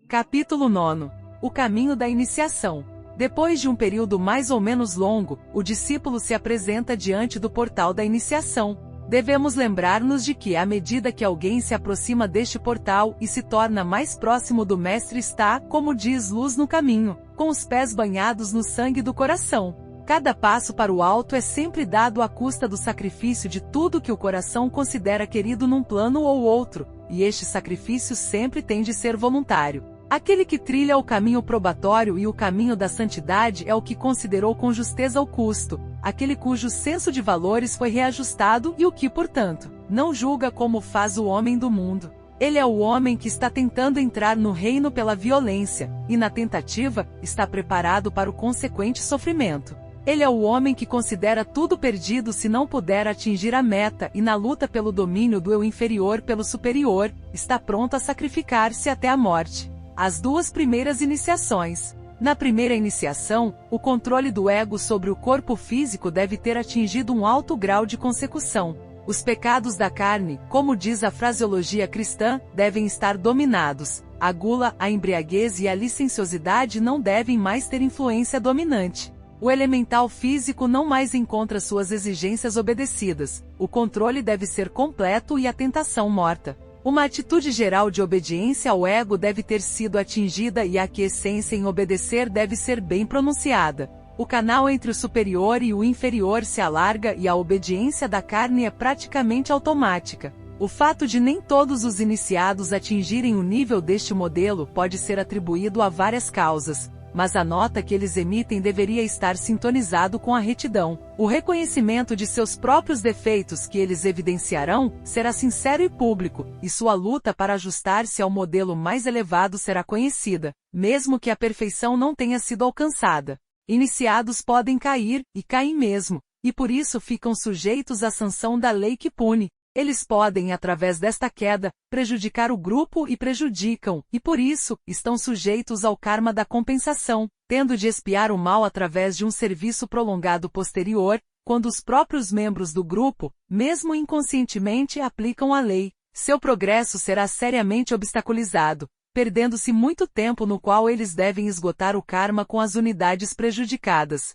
Capítulo 9. O caminho da iniciação. Depois de um período mais ou menos longo, o discípulo se apresenta diante do portal da iniciação. Devemos lembrar-nos de que, à medida que alguém se aproxima deste portal e se torna mais próximo do Mestre, está, como diz, luz no caminho, com os pés banhados no sangue do coração. Cada passo para o alto é sempre dado à custa do sacrifício de tudo que o coração considera querido num plano ou outro, e este sacrifício sempre tem de ser voluntário. Aquele que trilha o caminho probatório e o caminho da santidade é o que considerou com justeza o custo, aquele cujo senso de valores foi reajustado e o que, portanto, não julga como faz o homem do mundo. Ele é o homem que está tentando entrar no reino pela violência, e na tentativa, está preparado para o consequente sofrimento. Ele é o homem que considera tudo perdido se não puder atingir a meta e na luta pelo domínio do eu inferior pelo superior, está pronto a sacrificar-se até a morte. As duas primeiras iniciações. Na primeira iniciação, o controle do ego sobre o corpo físico deve ter atingido um alto grau de consecução. Os pecados da carne, como diz a fraseologia cristã, devem estar dominados. A gula, a embriaguez e a licenciosidade não devem mais ter influência dominante. O elemental físico não mais encontra suas exigências obedecidas. O controle deve ser completo e a tentação morta. Uma atitude geral de obediência ao ego deve ter sido atingida e a aquiescência em obedecer deve ser bem pronunciada. O canal entre o superior e o inferior se alarga e a obediência da carne é praticamente automática. O fato de nem todos os iniciados atingirem o nível deste modelo pode ser atribuído a várias causas, mas a nota que eles emitem deveria estar sintonizado com a retidão. O reconhecimento de seus próprios defeitos que eles evidenciarão será sincero e público, e sua luta para ajustar-se ao modelo mais elevado será conhecida, mesmo que a perfeição não tenha sido alcançada. Iniciados podem cair, e caem mesmo, e por isso ficam sujeitos à sanção da lei que pune. Eles podem, através desta queda, prejudicar o grupo e prejudicam, e por isso, estão sujeitos ao karma da compensação, tendo de expiar o mal através de um serviço prolongado posterior, quando os próprios membros do grupo, mesmo inconscientemente, aplicam a lei. Seu progresso será seriamente obstaculizado, perdendo-se muito tempo no qual eles devem esgotar o karma com as unidades prejudicadas.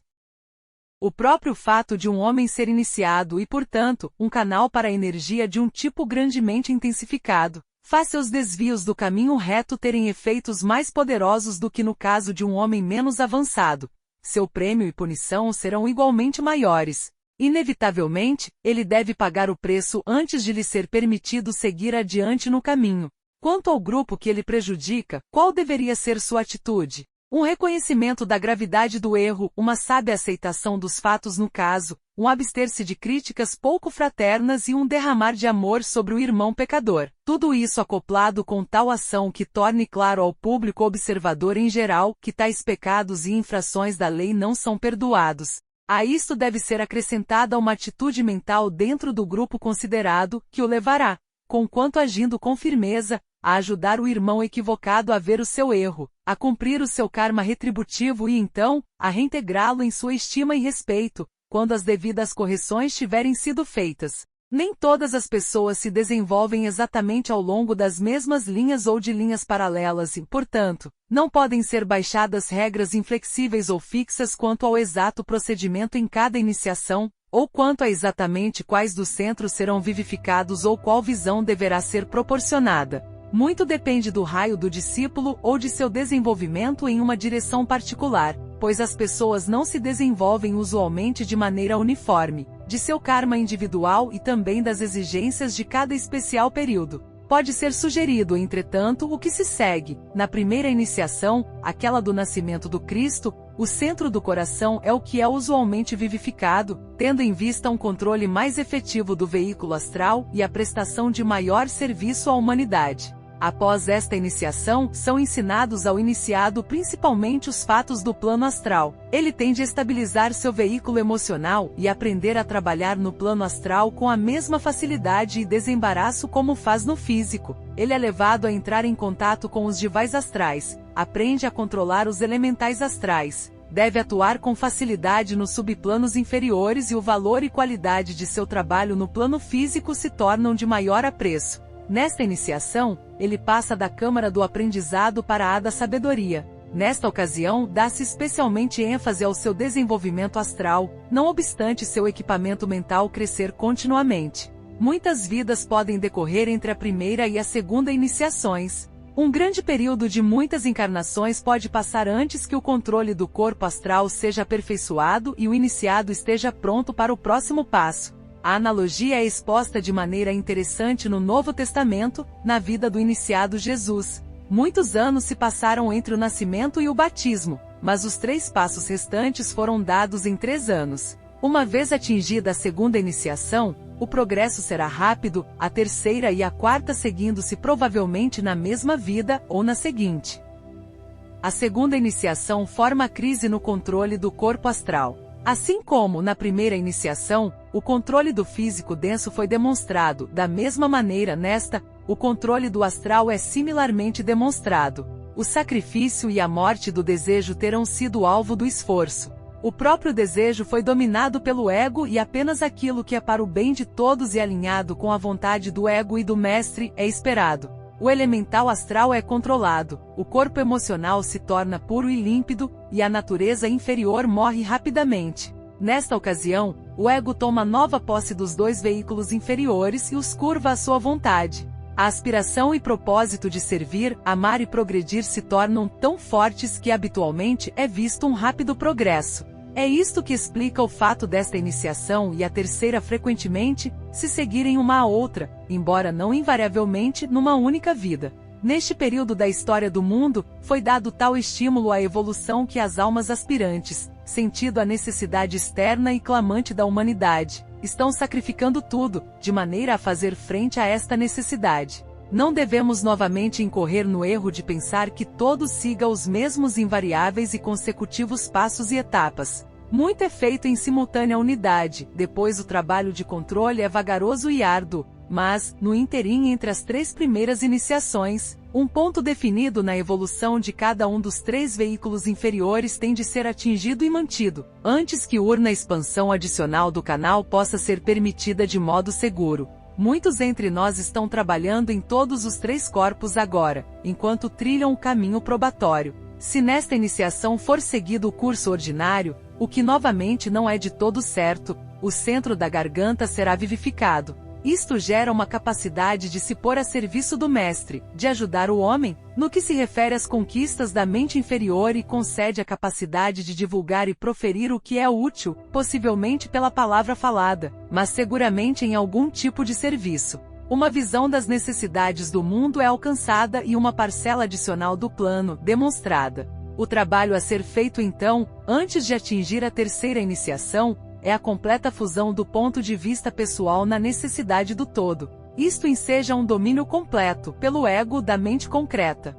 O próprio fato de um homem ser iniciado e, portanto, um canal para a energia de um tipo grandemente intensificado, faz seus desvios do caminho reto terem efeitos mais poderosos do que no caso de um homem menos avançado. Seu prêmio e punição serão igualmente maiores. Inevitavelmente, ele deve pagar o preço antes de lhe ser permitido seguir adiante no caminho. Quanto ao grupo que ele prejudica, qual deveria ser sua atitude? Um reconhecimento da gravidade do erro, uma sábia aceitação dos fatos no caso, um abster-se de críticas pouco fraternas e um derramar de amor sobre o irmão pecador. Tudo isso acoplado com tal ação que torne claro ao público observador em geral que tais pecados e infrações da lei não são perdoados. A isto deve ser acrescentada uma atitude mental dentro do grupo considerado, que o levará, conquanto agindo com firmeza, a ajudar o irmão equivocado a ver o seu erro, a cumprir o seu karma retributivo e então, a reintegrá-lo em sua estima e respeito, quando as devidas correções tiverem sido feitas. Nem todas as pessoas se desenvolvem exatamente ao longo das mesmas linhas ou de linhas paralelas e, portanto, não podem ser baixadas regras inflexíveis ou fixas quanto ao exato procedimento em cada iniciação, ou quanto a exatamente quais dos centros serão vivificados ou qual visão deverá ser proporcionada. Muito depende do raio do discípulo ou de seu desenvolvimento em uma direção particular, pois as pessoas não se desenvolvem usualmente de maneira uniforme, de seu karma individual e também das exigências de cada especial período. Pode ser sugerido, entretanto, o que se segue. Na primeira iniciação, aquela do nascimento do Cristo, o centro do coração é o que é usualmente vivificado, tendo em vista um controle mais efetivo do veículo astral e a prestação de maior serviço à humanidade. Após esta iniciação, são ensinados ao iniciado principalmente os fatos do plano astral. Ele tem de estabilizar seu veículo emocional e aprender a trabalhar no plano astral com a mesma facilidade e desembaraço como faz no físico. Ele é levado a entrar em contato com os divais astrais, aprende a controlar os elementais astrais, deve atuar com facilidade nos subplanos inferiores e o valor e qualidade de seu trabalho no plano físico se tornam de maior apreço. Nesta iniciação, ele passa da câmara do aprendizado para a da sabedoria. Nesta ocasião, dá-se especialmente ênfase ao seu desenvolvimento astral, não obstante seu equipamento mental crescer continuamente. Muitas vidas podem decorrer entre a primeira e a segunda iniciações. Um grande período de muitas encarnações pode passar antes que o controle do corpo astral seja aperfeiçoado e o iniciado esteja pronto para o próximo passo. A analogia é exposta de maneira interessante no Novo Testamento, na vida do iniciado Jesus. Muitos anos se passaram entre o nascimento e o batismo, mas os 3 passos restantes foram dados em 3 anos. Uma vez atingida a segunda iniciação, o progresso será rápido, a terceira e a quarta seguindo-se provavelmente na mesma vida ou na seguinte. A segunda iniciação forma a crise no controle do corpo astral. Assim como, na primeira iniciação, o controle do físico denso foi demonstrado, da mesma maneira nesta, o controle do astral é similarmente demonstrado. O sacrifício e a morte do desejo terão sido alvo do esforço. O próprio desejo foi dominado pelo ego e apenas aquilo que é para o bem de todos e alinhado com a vontade do ego e do mestre é esperado. O elemental astral é controlado, o corpo emocional se torna puro e límpido, e a natureza inferior morre rapidamente. Nesta ocasião, o ego toma nova posse dos 2 veículos inferiores e os curva à sua vontade. A aspiração e propósito de servir, amar e progredir se tornam tão fortes que habitualmente é visto um rápido progresso. É isto que explica o fato desta iniciação e a terceira frequentemente se seguirem uma à outra, embora não invariavelmente numa única vida. Neste período da história do mundo, foi dado tal estímulo à evolução que as almas aspirantes, sentindo a necessidade externa e clamante da humanidade, estão sacrificando tudo, de maneira a fazer frente a esta necessidade. Não devemos novamente incorrer no erro de pensar que todo siga os mesmos invariáveis e consecutivos passos e etapas. Muito é feito em simultânea unidade, depois o trabalho de controle é vagaroso e árduo, mas, no interim entre as 3 primeiras iniciações, um ponto definido na evolução de cada um dos 3 veículos inferiores tem de ser atingido e mantido, antes que urna expansão adicional do canal possa ser permitida de modo seguro. Muitos entre nós estão trabalhando em todos os 3 corpos agora, enquanto trilham o caminho probatório. Se nesta iniciação for seguido o curso ordinário, o que novamente não é de todo certo, o centro da garganta será vivificado. Isto gera uma capacidade de se pôr a serviço do mestre, de ajudar o homem, no que se refere às conquistas da mente inferior e concede a capacidade de divulgar e proferir o que é útil, possivelmente pela palavra falada, mas seguramente em algum tipo de serviço. Uma visão das necessidades do mundo é alcançada e uma parcela adicional do plano, demonstrada. O trabalho a ser feito então, antes de atingir a terceira iniciação, é a completa fusão do ponto de vista pessoal na necessidade do todo. Isto enseja um domínio completo, pelo ego da mente concreta.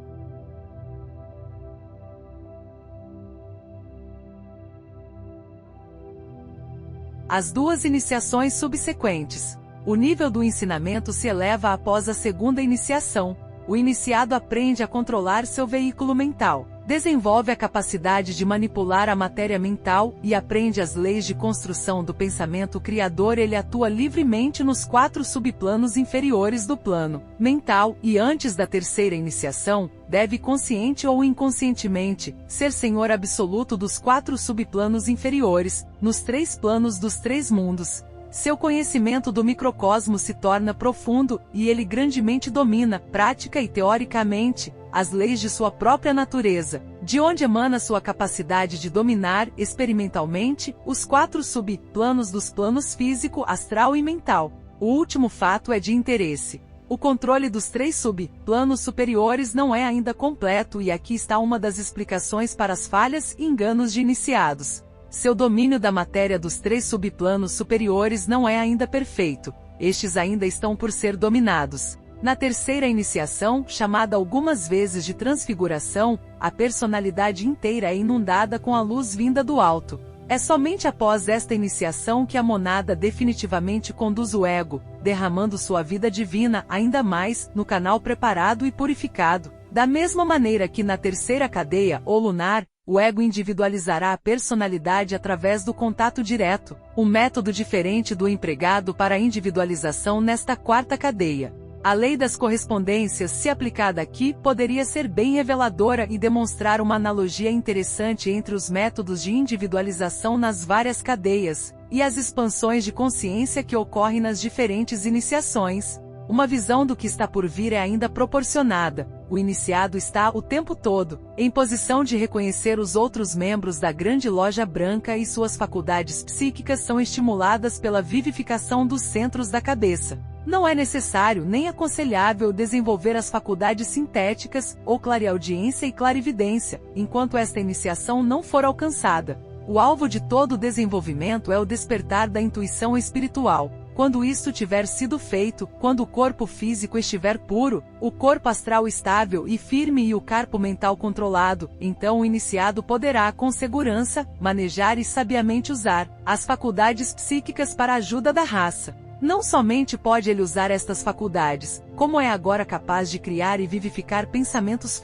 As 2 iniciações subsequentes. O nível do ensinamento se eleva após a segunda iniciação. O iniciado aprende a controlar seu veículo mental, desenvolve a capacidade de manipular a matéria mental e aprende as leis de construção do pensamento criador. Ele atua livremente nos 4 subplanos inferiores do plano mental e antes da terceira iniciação, deve consciente ou inconscientemente ser senhor absoluto dos 4 subplanos inferiores, nos 3 planos dos 3 mundos. Seu conhecimento do microcosmo se torna profundo, e ele grandemente domina, prática e teoricamente, as leis de sua própria natureza, de onde emana sua capacidade de dominar, experimentalmente, os 4 subplanos dos planos físico, astral e mental. O último fato é de interesse. O controle dos 3 subplanos superiores não é ainda completo e aqui está uma das explicações para as falhas e enganos de iniciados. Seu domínio da matéria dos 3 subplanos superiores não é ainda perfeito, estes ainda estão por ser dominados. Na terceira iniciação, chamada algumas vezes de transfiguração, a personalidade inteira é inundada com a luz vinda do alto. É somente após esta iniciação que a monada definitivamente conduz o ego, derramando sua vida divina ainda mais no canal preparado e purificado. Da mesma maneira que na terceira cadeia, ou lunar, o ego individualizará a personalidade através do contato direto, um método diferente do empregado para a individualização nesta quarta cadeia. A lei das correspondências, se aplicada aqui, poderia ser bem reveladora e demonstrar uma analogia interessante entre os métodos de individualização nas várias cadeias, e as expansões de consciência que ocorrem nas diferentes iniciações. Uma visão do que está por vir é ainda proporcionada. O iniciado está, o tempo todo, em posição de reconhecer os outros membros da grande loja branca e suas faculdades psíquicas são estimuladas pela vivificação dos centros da cabeça. Não é necessário nem aconselhável desenvolver as faculdades sintéticas, ou clareaudiência e clarividência, enquanto esta iniciação não for alcançada. O alvo de todo o desenvolvimento é o despertar da intuição espiritual. Quando isto tiver sido feito, quando o corpo físico estiver puro, o corpo astral estável e firme e o corpo mental controlado, então o iniciado poderá, com segurança, manejar e sabiamente usar as faculdades psíquicas para a ajuda da raça. Não somente pode ele usar estas faculdades, como é agora capaz de criar e vivificar pensamentos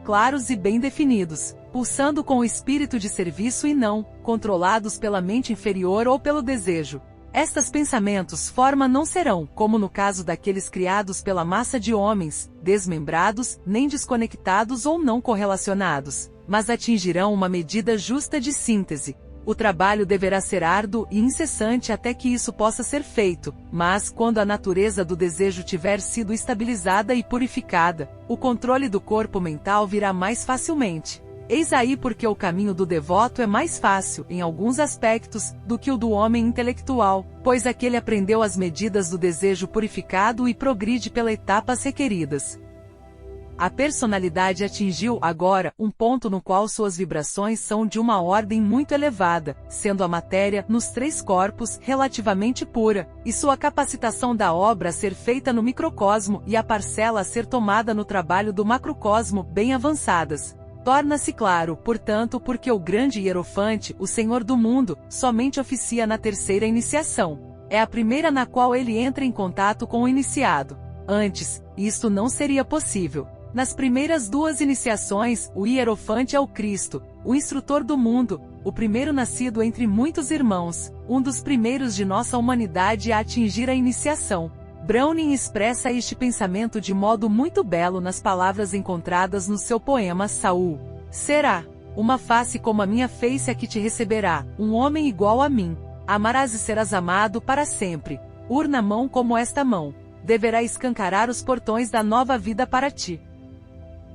claros e bem definidos, pulsando com o espírito de serviço e não, controlados pela mente inferior ou pelo desejo. Estes pensamentos não serão, como no caso daqueles criados pela massa de homens, desmembrados, nem desconectados ou não correlacionados, mas atingirão uma medida justa de síntese. O trabalho deverá ser árduo e incessante até que isso possa ser feito, mas, quando a natureza do desejo tiver sido estabilizada e purificada, o controle do corpo mental virá mais facilmente. Eis aí porque o caminho do devoto é mais fácil, em alguns aspectos, do que o do homem intelectual, pois aquele aprendeu as medidas do desejo purificado e progride pelas etapas requeridas. A personalidade atingiu, agora, um ponto no qual suas vibrações são de uma ordem muito elevada, sendo a matéria, nos 3 corpos, relativamente pura, e sua capacitação da obra a ser feita no microcosmo e a parcela a ser tomada no trabalho do macrocosmo bem avançadas. Torna-se claro, portanto, porque o grande hierofante, o Senhor do mundo, somente oficia na 3ª iniciação. É a primeira na qual ele entra em contato com o iniciado. Antes, isto não seria possível. Nas primeiras 2 iniciações, o hierofante é o Cristo, o instrutor do mundo, o primeiro nascido entre muitos irmãos, um dos primeiros de nossa humanidade a atingir a iniciação. Browning expressa este pensamento de modo muito belo nas palavras encontradas no seu poema Saul. Será uma face como a minha face a que te receberá, um homem igual a mim. Amarás e serás amado para sempre. Urna mão como esta mão. Deverá escancarar os portões da nova vida para ti.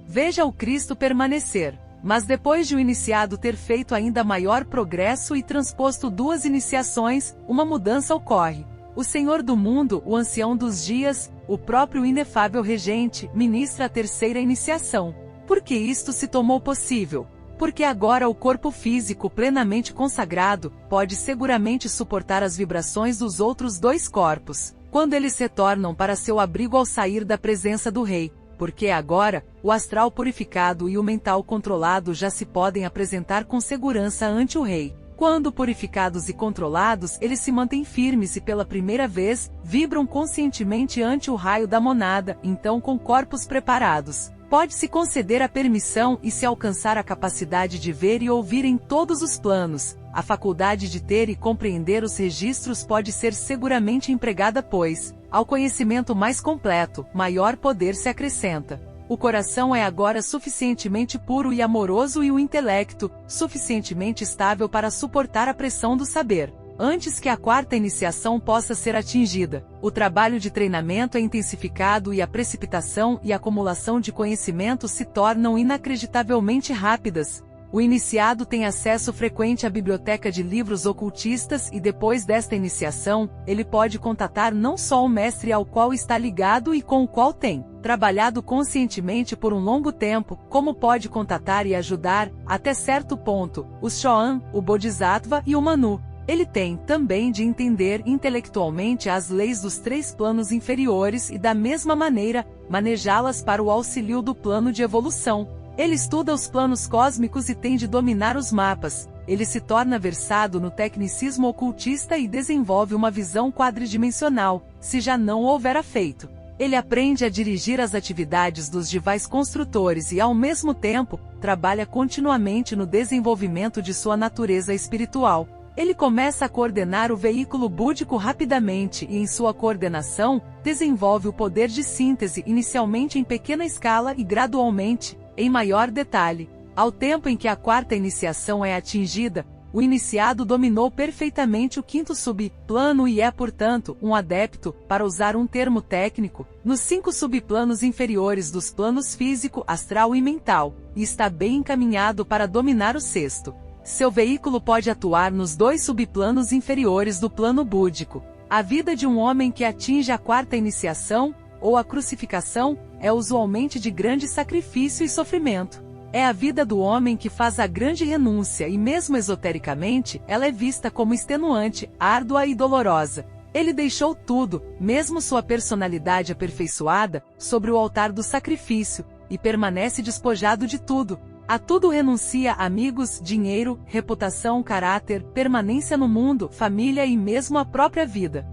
Veja o Cristo permanecer. Mas depois de o iniciado ter feito ainda maior progresso e transposto 2 iniciações, uma mudança ocorre. O Senhor do mundo, o ancião dos dias, o próprio inefável regente, ministra a 3ª iniciação. Por que isto se tornou possível? Porque agora o corpo físico plenamente consagrado pode seguramente suportar as vibrações dos outros 2 corpos, quando eles retornam para seu abrigo ao sair da presença do Rei. Porque agora, o astral purificado e o mental controlado já se podem apresentar com segurança ante o Rei. Quando purificados e controlados, eles se mantêm firmes e pela primeira vez, vibram conscientemente ante o raio da monada, então com corpos preparados. Pode-se conceder a permissão e se alcançar a capacidade de ver e ouvir em todos os planos. A faculdade de ter e compreender os registros pode ser seguramente empregada pois, ao conhecimento mais completo, maior poder se acrescenta. O coração é agora suficientemente puro e amoroso e o intelecto, suficientemente estável para suportar a pressão do saber. Antes que a 4ª iniciação possa ser atingida, o trabalho de treinamento é intensificado e a precipitação e acumulação de conhecimento se tornam inacreditavelmente rápidas. O iniciado tem acesso frequente à biblioteca de livros ocultistas e depois desta iniciação, ele pode contatar não só o mestre ao qual está ligado e com o qual tem trabalhado conscientemente por um longo tempo, como pode contatar e ajudar, até certo ponto, o Shoan, o Bodhisattva e o Manu. Ele tem, também, de entender intelectualmente as leis dos 3 planos inferiores e, da mesma maneira, manejá-las para o auxílio do plano de evolução. Ele estuda os planos cósmicos e tem de dominar os mapas. Ele se torna versado no tecnicismo ocultista e desenvolve uma visão quadridimensional, se já não o houvera feito. Ele aprende a dirigir as atividades dos divais construtores e, ao mesmo tempo, trabalha continuamente no desenvolvimento de sua natureza espiritual. Ele começa a coordenar o veículo búdico rapidamente e, em sua coordenação, desenvolve o poder de síntese inicialmente em pequena escala e gradualmente, em maior detalhe. Ao tempo em que a quarta iniciação é atingida, o iniciado dominou perfeitamente o quinto subplano e é, portanto, um adepto, para usar um termo técnico, nos 5 subplanos inferiores dos planos físico, astral e mental, e está bem encaminhado para dominar o sexto. Seu veículo pode atuar nos 2 subplanos inferiores do plano búdico. A vida de um homem que atinge a quarta iniciação, ou a crucificação, é usualmente de grande sacrifício e sofrimento. É a vida do homem que faz a grande renúncia e, mesmo esotericamente, ela é vista como extenuante, árdua e dolorosa. Ele deixou tudo, mesmo sua personalidade aperfeiçoada, sobre o altar do sacrifício, e permanece despojado de tudo. A tudo renuncia amigos, dinheiro, reputação, caráter, permanência no mundo, família e mesmo a própria vida.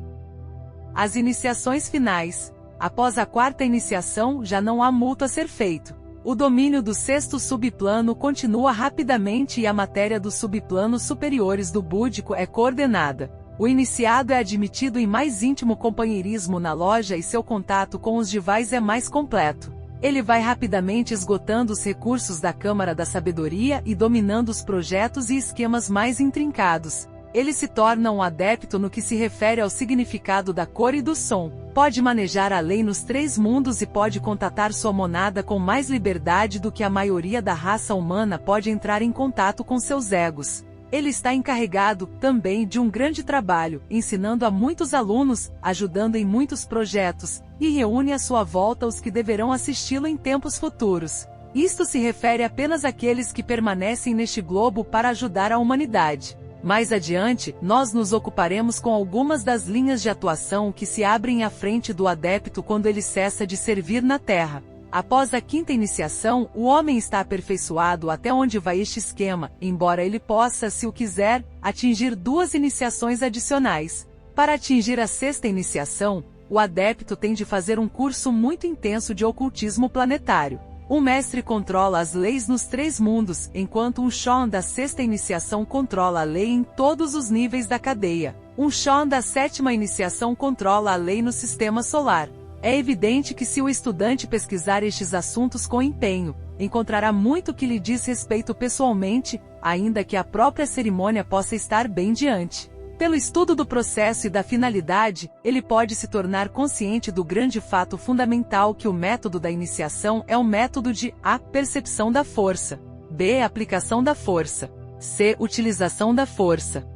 As iniciações finais. Após a quarta iniciação, já não há multa a ser feito. O domínio do sexto subplano continua rapidamente e a matéria dos subplanos superiores do búdico é coordenada. O iniciado é admitido em mais íntimo companheirismo na loja e seu contato com os divais é mais completo. Ele vai rapidamente esgotando os recursos da Câmara da Sabedoria e dominando os projetos e esquemas mais intrincados. Ele se torna um adepto no que se refere ao significado da cor e do som. Pode manejar a lei nos 3 mundos e pode contatar sua monada com mais liberdade do que a maioria da raça humana pode entrar em contato com seus egos. Ele está encarregado, também, de um grande trabalho, ensinando a muitos alunos, ajudando em muitos projetos, e reúne à sua volta os que deverão assisti-lo em tempos futuros. Isto se refere apenas àqueles que permanecem neste globo para ajudar a humanidade. Mais adiante, nós nos ocuparemos com algumas das linhas de atuação que se abrem à frente do adepto quando ele cessa de servir na Terra. Após a quinta iniciação, o homem está aperfeiçoado até onde vai este esquema, embora ele possa, se o quiser, atingir 2 iniciações adicionais. Para atingir a sexta iniciação, o adepto tem de fazer um curso muito intenso de ocultismo planetário. Um mestre controla as leis nos 3 mundos, enquanto um Shon da sexta iniciação controla a lei em todos os níveis da cadeia. Um Shon da sétima iniciação controla a lei no sistema solar. É evidente que se o estudante pesquisar estes assuntos com empenho, encontrará muito que lhe diz respeito pessoalmente, ainda que a própria cerimônia possa estar bem diante. Pelo estudo do processo e da finalidade, ele pode se tornar consciente do grande fato fundamental que o método da iniciação é o método de A. Percepção da força, B. Aplicação da força, C. Utilização da força.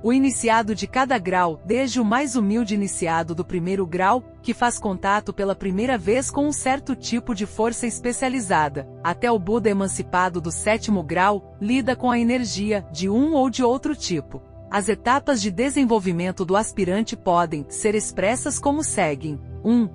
O iniciado de cada grau, desde o mais humilde iniciado do primeiro grau, que faz contato pela primeira vez com um certo tipo de força especializada, até o Buda emancipado do 7º grau, lida com a energia de um ou de outro tipo. As etapas de desenvolvimento do aspirante podem ser expressas como seguem. 1.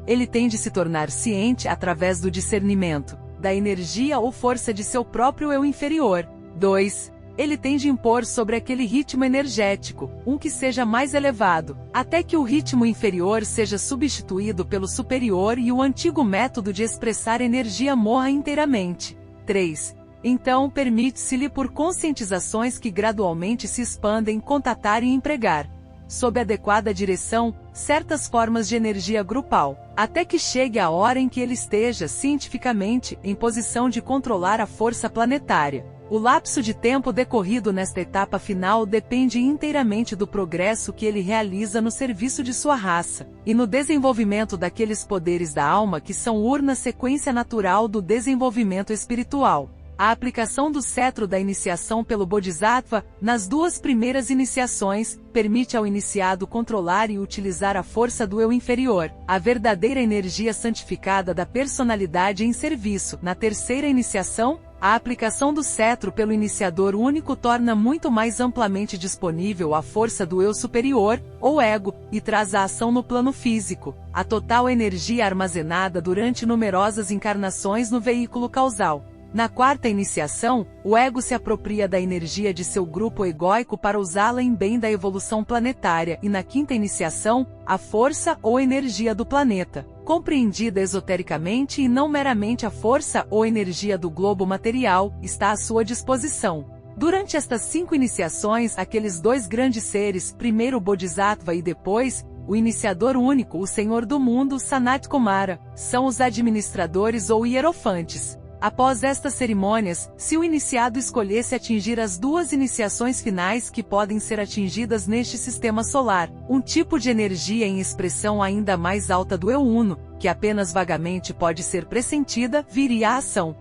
Ele tem de se tornar ciente através do discernimento da energia ou força de seu próprio eu inferior. 2. Ele tem de impor sobre aquele ritmo energético, um que seja mais elevado, até que o ritmo inferior seja substituído pelo superior e o antigo método de expressar energia morra inteiramente. 3. Então permite-se-lhe por conscientizações que gradualmente se expandem contatar e empregar, sob adequada direção, certas formas de energia grupal, até que chegue a hora em que ele esteja cientificamente em posição de controlar a força planetária. O lapso de tempo decorrido nesta etapa final depende inteiramente do progresso que ele realiza no serviço de sua raça, e no desenvolvimento daqueles poderes da alma que são urna sequência natural do desenvolvimento espiritual. A aplicação do cetro da iniciação pelo Bodhisattva, nas 2 primeiras iniciações, permite ao iniciado controlar e utilizar a força do eu inferior, a verdadeira energia santificada da personalidade em serviço. Na terceira iniciação, a aplicação do cetro pelo iniciador único torna muito mais amplamente disponível a força do eu superior, ou ego, e traz a ação no plano físico, a total energia armazenada durante numerosas encarnações no veículo causal. Na quarta iniciação, o ego se apropria da energia de seu grupo egóico para usá-la em bem da evolução planetária e na quinta iniciação, a força ou energia do planeta, compreendida esotericamente e não meramente a força ou energia do globo material, está à sua disposição. Durante estas 5 iniciações, aqueles 2 grandes seres, primeiro o Bodhisattva e depois, o iniciador único, o Senhor do mundo, Sanat Kumara, são os administradores ou hierofantes. Após estas cerimônias, se o iniciado escolhesse atingir as 2 iniciações finais que podem ser atingidas neste sistema solar, um tipo de energia em expressão ainda mais alta do Eu Uno, que apenas vagamente pode ser pressentida, viria à ação.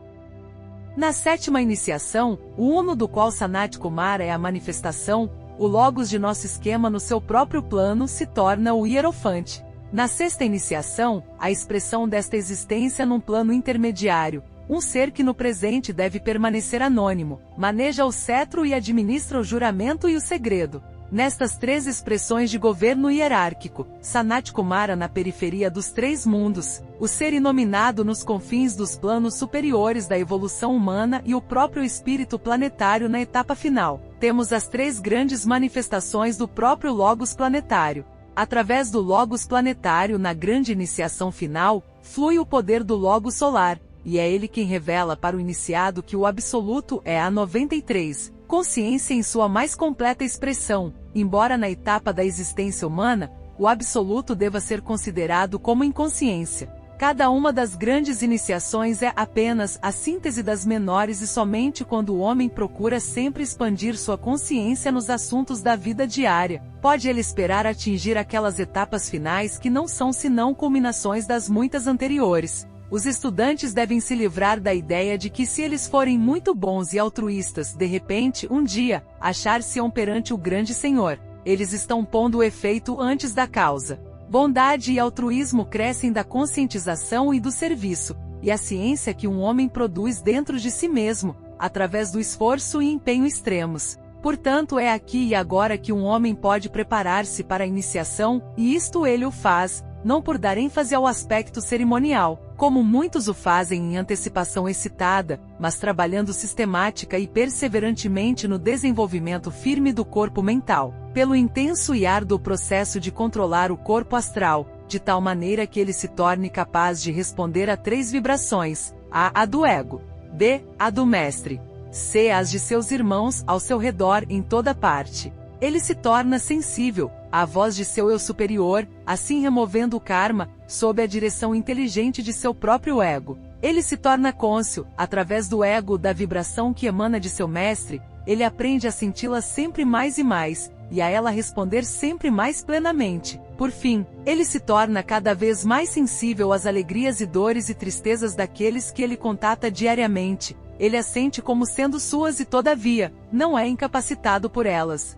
Na 7ª iniciação, o Uno do qual Sanat Kumara é a manifestação, o Logos de nosso esquema no seu próprio plano se torna o hierofante. Na 6ª iniciação, a expressão desta existência num plano intermediário, um ser que no presente deve permanecer anônimo, maneja o cetro e administra o juramento e o segredo. Nestas 3 expressões de governo hierárquico, Sanat Kumara na periferia dos 3 mundos, o ser inominado nos confins dos planos superiores da evolução humana e o próprio espírito planetário na etapa final, temos as 3 grandes manifestações do próprio Logos planetário. Através do Logos planetário na grande iniciação final, flui o poder do Logos solar, e é ele quem revela para o iniciado que o Absoluto é a 93, consciência em sua mais completa expressão, embora na etapa da existência humana, o Absoluto deva ser considerado como inconsciência. Cada uma das grandes iniciações é apenas a síntese das menores e somente quando o homem procura sempre expandir sua consciência nos assuntos da vida diária, pode ele esperar atingir aquelas etapas finais que não são senão culminações das muitas anteriores. Os estudantes devem se livrar da ideia de que se eles forem muito bons e altruístas, de repente, um dia, achar-se-ão perante o grande Senhor. Eles estão pondo o efeito antes da causa. Bondade e altruísmo crescem da conscientização e do serviço, e a ciência que um homem produz dentro de si mesmo, através do esforço e empenho extremos. Portanto, é aqui e agora que um homem pode preparar-se para a iniciação, e isto ele o faz, não por dar ênfase ao aspecto cerimonial, como muitos o fazem em antecipação excitada, mas trabalhando sistemática e perseverantemente no desenvolvimento firme do corpo mental, pelo intenso e árduo processo de controlar o corpo astral, de tal maneira que ele se torne capaz de responder a 3 vibrações, a do ego, b, a do mestre, c, as de seus irmãos ao seu redor em toda parte. Ele se torna sensível à voz de seu eu superior, assim removendo o karma, sob a direção inteligente de seu próprio ego. Ele se torna cônscio, através do ego da vibração que emana de seu mestre, ele aprende a senti-la sempre mais e mais, e a ela responder sempre mais plenamente. Por fim, ele se torna cada vez mais sensível às alegrias e dores e tristezas daqueles que ele contata diariamente. Ele as sente como sendo suas e todavia, não é incapacitado por elas.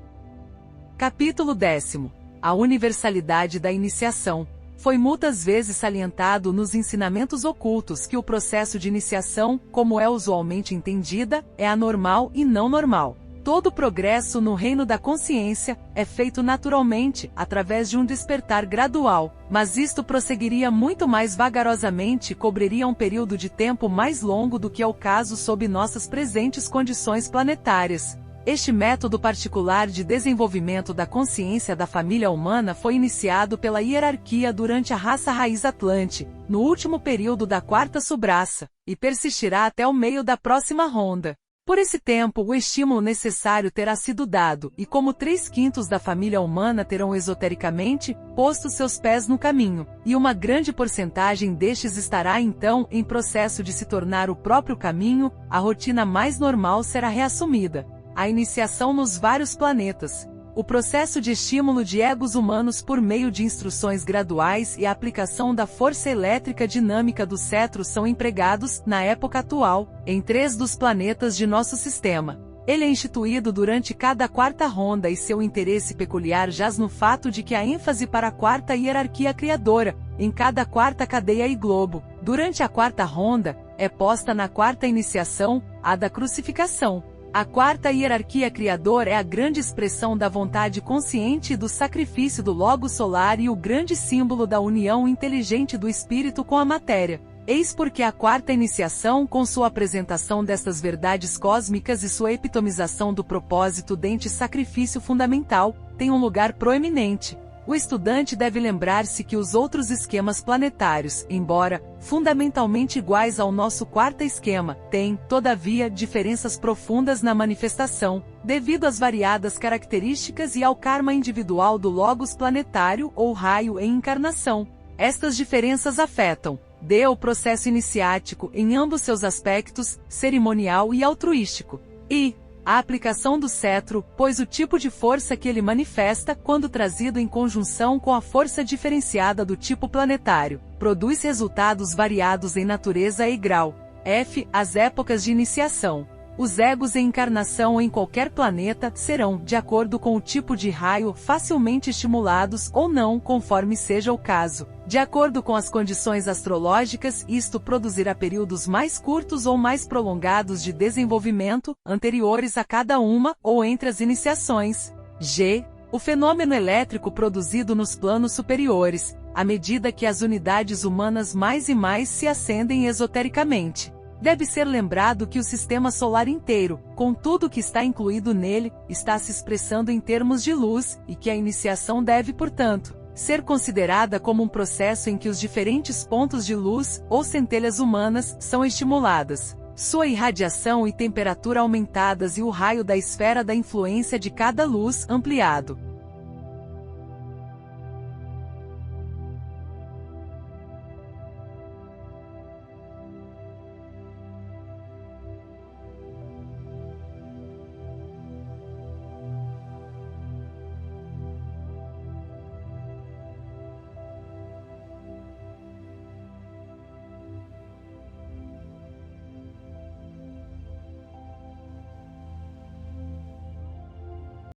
Capítulo 10. A universalidade da iniciação. Foi muitas vezes salientado nos ensinamentos ocultos que o processo de iniciação, como é usualmente entendida, é anormal e não normal. Todo progresso no reino da consciência é feito naturalmente, através de um despertar gradual, mas isto prosseguiria muito mais vagarosamente e cobriria um período de tempo mais longo do que é o caso sob nossas presentes condições planetárias. Este método particular de desenvolvimento da consciência da família humana foi iniciado pela hierarquia durante a raça raiz Atlante, no último período da 4ª subraça, e persistirá até o meio da próxima ronda. Por esse tempo, o estímulo necessário terá sido dado, e como 3/5 da família humana terão esotericamente posto seus pés no caminho, e uma grande porcentagem destes estará então em processo de se tornar o próprio caminho, a rotina mais normal será reassumida. A iniciação nos vários planetas. O processo de estímulo de egos humanos por meio de instruções graduais e a aplicação da força elétrica dinâmica do cetro são empregados, na época atual, em 3 dos planetas de nosso sistema. Ele é instituído durante cada 4ª ronda e seu interesse peculiar jaz no fato de que a ênfase para a 4ª hierarquia criadora, em cada 4ª cadeia e globo, durante a 4ª ronda, é posta na 4ª iniciação, a da crucificação. A 4ª hierarquia criador é a grande expressão da vontade consciente e do sacrifício do Logos solar e o grande símbolo da união inteligente do espírito com a matéria. Eis porque a 4ª iniciação, com sua apresentação destas verdades cósmicas e sua epitomização do propósito dente sacrifício fundamental, tem um lugar proeminente. O estudante deve lembrar-se que os outros esquemas planetários, embora fundamentalmente iguais ao nosso quarto esquema, têm, todavia, diferenças profundas na manifestação, devido às variadas características e ao karma individual do logos planetário ou raio em encarnação. Estas diferenças afetam o processo iniciático em ambos seus aspectos, cerimonial e altruístico, e a aplicação do cetro, pois o tipo de força que ele manifesta, quando trazido em conjunção com a força diferenciada do tipo planetário, produz resultados variados em natureza e grau. As épocas de iniciação. Os egos em encarnação em qualquer planeta serão, de acordo com o tipo de raio, facilmente estimulados ou não, conforme seja o caso. De acordo com as condições astrológicas, isto produzirá períodos mais curtos ou mais prolongados de desenvolvimento, anteriores a cada uma, ou entre as iniciações. O fenômeno elétrico produzido nos planos superiores, à medida que as unidades humanas mais e mais se ascendem esotericamente. Deve ser lembrado que o sistema solar inteiro, com tudo que está incluído nele, está se expressando em termos de luz, e que a iniciação deve, portanto, ser considerada como um processo em que os diferentes pontos de luz, ou centelhas humanas, são estimuladas. Sua irradiação e temperatura aumentadas e o raio da esfera da influência de cada luz ampliado.